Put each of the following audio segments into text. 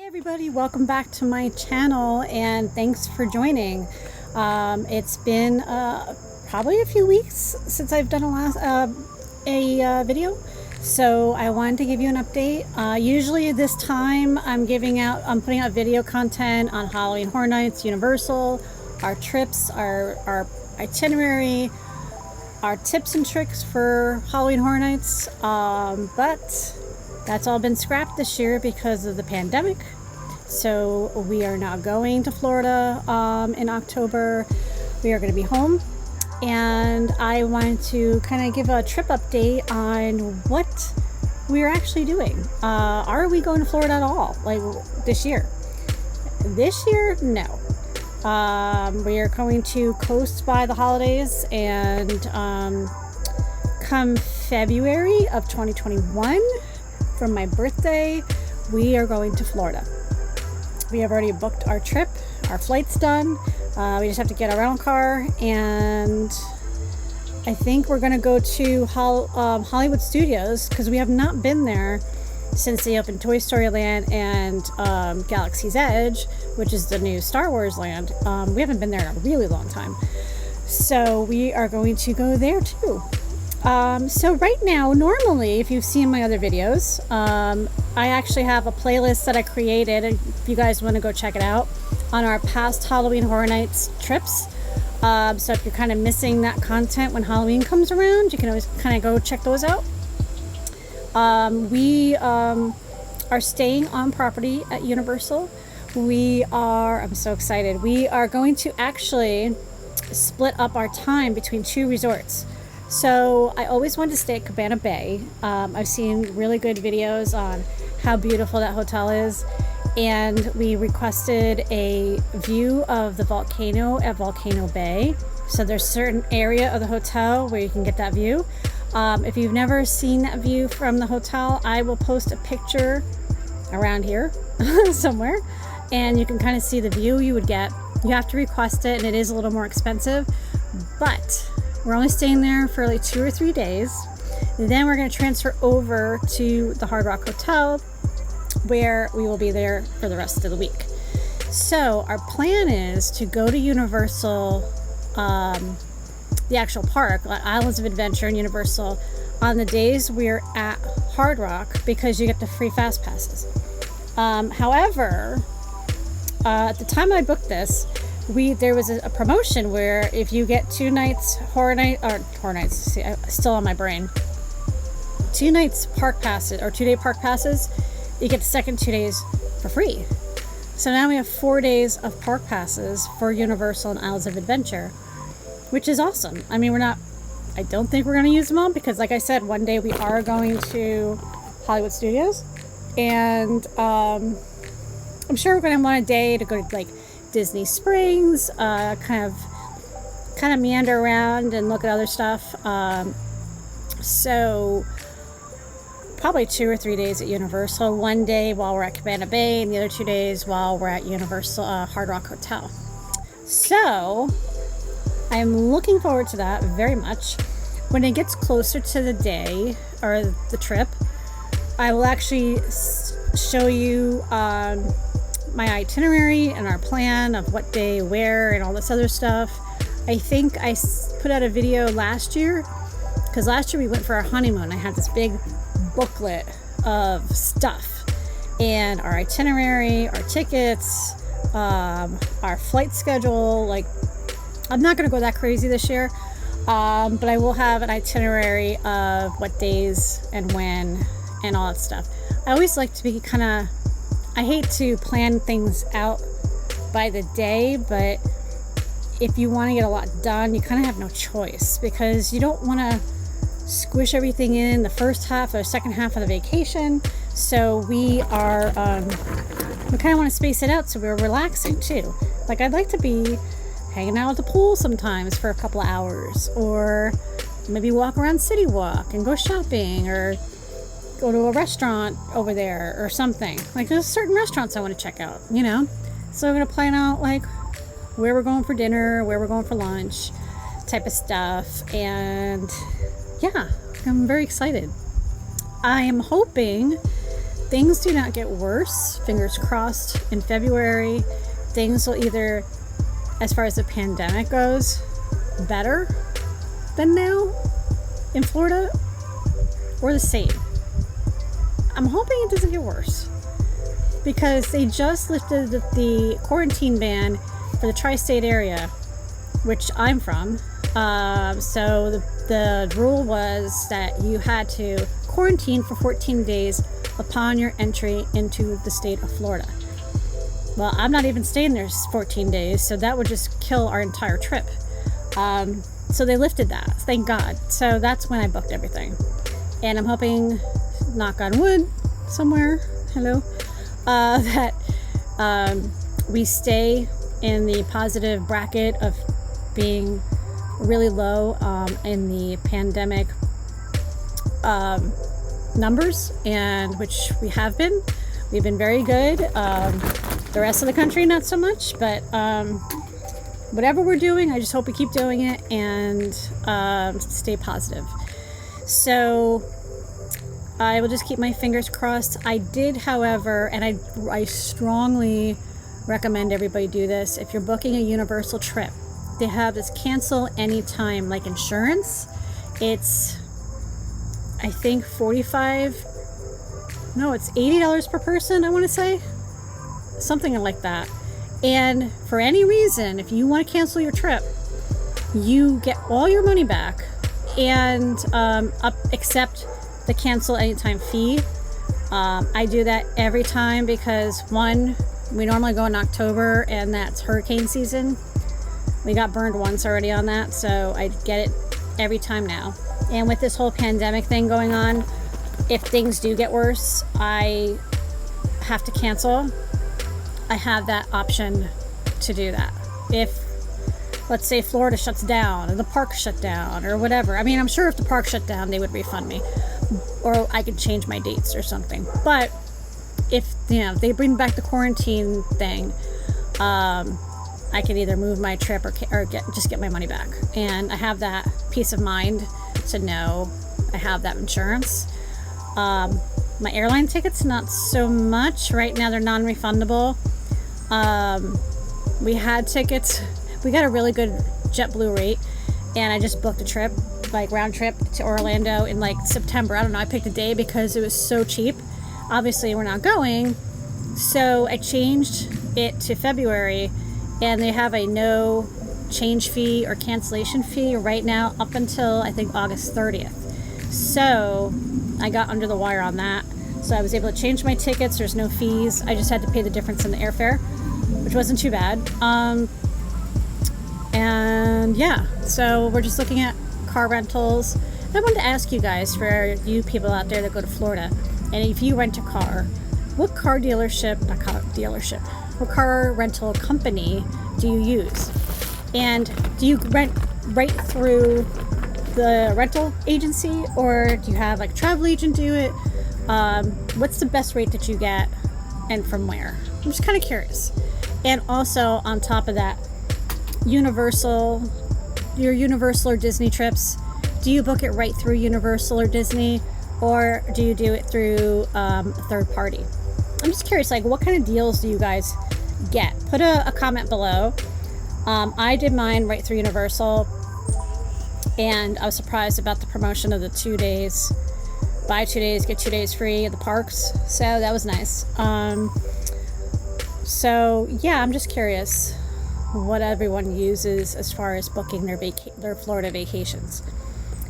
Everybody, welcome back to my channel and thanks for joining. It's been probably a few weeks since I've done a video, so I wanted to give you an update. Usually this time I'm putting out video content on Halloween Horror Nights, Universal, our trips, our itinerary, our tips and tricks for Halloween Horror Nights, but that's all been scrapped this year because of the pandemic. So we are now going to Florida in October. We are going to be home, and I wanted to kind of give a trip update on what we're actually doing. Are we going to Florida at all, like this year? This year, no. We are going to coast by the holidays, and come February of 2021, from my birthday, we are going to Florida. We have already booked our trip. Our flight's done. We just have to get our rental car, and I think we're going to go to Hollywood Studios, because we have not been there since they opened Toy Story Land and Galaxy's Edge, which is the new Star Wars land. We haven't been there in a really long time. So we are going to go there too. So right now, normally, if you've seen my other videos, I actually have a playlist that I created, and if you guys want to go check it out, on our past Halloween Horror Nights trips. So if you're kind of missing that content when Halloween comes around, you can always kind of go check those out. We are staying on property at Universal. I'm so excited. We are going to actually split up our time between two resorts. So I always wanted to stay at Cabana Bay. I've seen really good videos on how beautiful that hotel is, and we requested a view of the volcano at Volcano Bay. So there's a certain area of the hotel where you can get that view. If you've never seen that view from the hotel, I will post a picture around here somewhere, and you can kind of see the view you would get. You have to request it, and it is a little more expensive, but we're only staying there for like 2 or 3 days. Then we're going to transfer over to the Hard Rock Hotel, where we will be there for the rest of the week. So our plan is to go to Universal, the actual park, Islands of Adventure and Universal, on the days we're at Hard Rock, because you get the free fast passes. However, at the time I booked this, there was a promotion where if you get 2 nights Horror Nights, see, still on my brain, 2 nights park passes, or 2-day park passes, you get the second 2 days for free. So now we have 4 days of park passes for Universal and Islands of Adventure, which is awesome. I mean, I don't think we're going to use them all, because like I said, one day we are going to Hollywood Studios, and I'm sure we're going to want a day to go to like Disney Springs, kind of meander around and look at other stuff. So probably 2 or 3 days at Universal, 1 day while we're at Cabana Bay, and the other 2 days while we're at Universal Hard Rock Hotel. So I'm looking forward to that very much. When it gets closer to the day or the trip, I will actually show you my itinerary and our plan of what day, where, and all this other stuff. I think I put out a video last year, because last year we went for our honeymoon. I had this big booklet of stuff, and our itinerary, our tickets, our flight schedule. Like, I'm not going to go that crazy this year, but I will have an itinerary of what days and when and all that stuff. I always like to be I hate to plan things out by the day, but if you want to get a lot done, you kind of have no choice, because you don't want to squish everything in the first half or second half of the vacation. So we kind of want to space it out so we're relaxing too. Like, I'd like to be hanging out at the pool sometimes for a couple of hours, or maybe walk around City Walk and go shopping, or go to a restaurant over there or something. Like, there's certain restaurants I want to check out, you know? So we're going to plan out like where we're going for dinner, where we're going for lunch, type of stuff. And yeah, I'm very excited. I am hoping things do not get worse, fingers crossed, in February, things will either, as far as the pandemic goes, better than now in Florida or the same. I'm hoping it doesn't get worse because they just lifted the quarantine ban for the tri-state area, which I'm from. So the rule was that you had to quarantine for 14 days upon your entry into the state of Florida. Well, I'm not even staying there 14 days, so that would just kill our entire trip. So they lifted that, thank God. So that's when I booked everything. And I'm hoping, knock on wood, somewhere, hello, that we stay in the positive bracket of being really low in the pandemic numbers, and which we have been. We've been very good. The rest of the country, not so much, but whatever we're doing, I just hope we keep doing it and stay positive. So I will just keep my fingers crossed. I did, however, and I strongly recommend everybody do this. If you're booking a Universal trip, they have this cancel anytime, like insurance. It's, I think, it's $80 per person, I want to say. Something like that. And for any reason, if you want to cancel your trip, you get all your money back and except the cancel anytime fee. I do that every time because, one, we normally go in October and that's hurricane season. We got burned once already on that, so I get it every time now. And with this whole pandemic thing going on, if things do get worse, I have to cancel. I have that option to do that. If, let's say, Florida shuts down or the park shut down or whatever. I mean, I'm sure if the park shut down, they would refund me, or I could change my dates or something. But if, they bring back the quarantine thing, I can either move my trip or get my money back. And I have that peace of mind to know I have that insurance. My airline tickets, not so much. Right now, they're non-refundable. We had tickets. We got a really good JetBlue rate, and I just booked a trip, like round trip to Orlando in like September. I don't know. I picked a day because it was so cheap. Obviously, we're not going, so I changed it to February, and they have a no change fee or cancellation fee right now up until I think August 30th. So I got under the wire on that. So I was able to change my tickets. There's no fees. I just had to pay the difference in the airfare, which wasn't too bad. And yeah, so we're just looking at car rentals. I wanted to ask you guys, for you people out there that go to Florida, and if you rent a car, what car rental company do you use? And do you rent right through the rental agency, or do you have like a travel agent do it? What's the best rate that you get and from where? I'm just kind of curious. And also on top of that, your Universal or Disney trips, do you book it right through Universal or Disney, or do you do it through a third party? I'm just curious, like, what kind of deals do you guys get? Put a comment below. I did mine right through Universal, and I was surprised about the promotion of the 2 days. Buy 2 days, get 2 days free at the parks. So that was nice. So yeah, I'm just curious what everyone uses as far as booking their Florida vacations.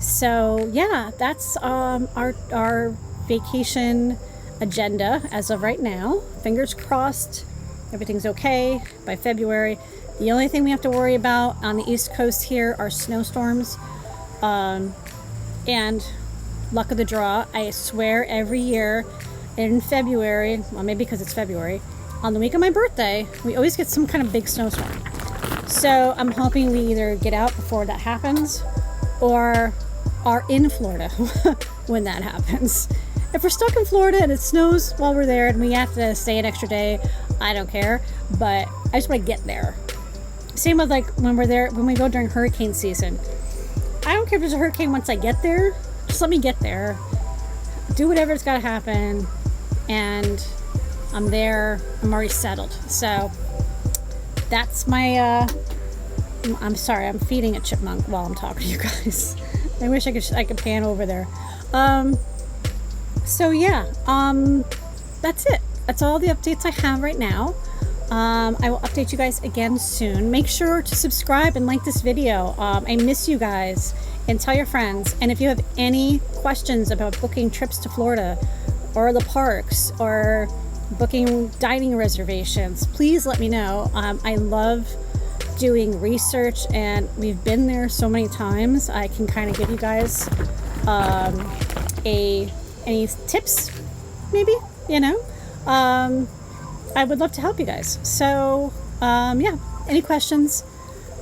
So yeah, that's our vacation agenda as of right now. Fingers crossed, everything's okay by February. The only thing we have to worry about on the East Coast here are snowstorms. And luck of the draw, I swear every year in February, well, maybe because it's February, on the week of my birthday, we always get some kind of big snowstorm. So I'm hoping we either get out before that happens or are in Florida when that happens. If we're stuck in Florida and it snows while we're there and we have to stay an extra day, I don't care, but I just want to get there. Same with like when we're there, when we go during hurricane season. I don't care if there's a hurricane once I get there. Just let me get there. Do whatever's got to happen and I'm there. I'm already settled. So that's my, I'm sorry, I'm feeding a chipmunk while I'm talking to you guys. I wish I could pan over there. So yeah, that's it. That's all the updates I have right now. I will update you guys again soon. Make sure to subscribe and like this video. I miss you guys, and tell your friends. And if you have any questions about booking trips to Florida or the parks or booking dining reservations, please let me know. I love doing research, and we've been there so many times. I can kind of give you guys any tips, maybe, you know. I would love to help you guys. So yeah, any questions,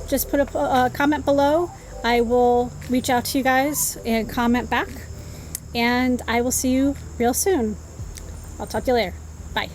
just put a comment below. I will reach out to you guys and comment back, and I will see you real soon. I'll talk to you later. Bye.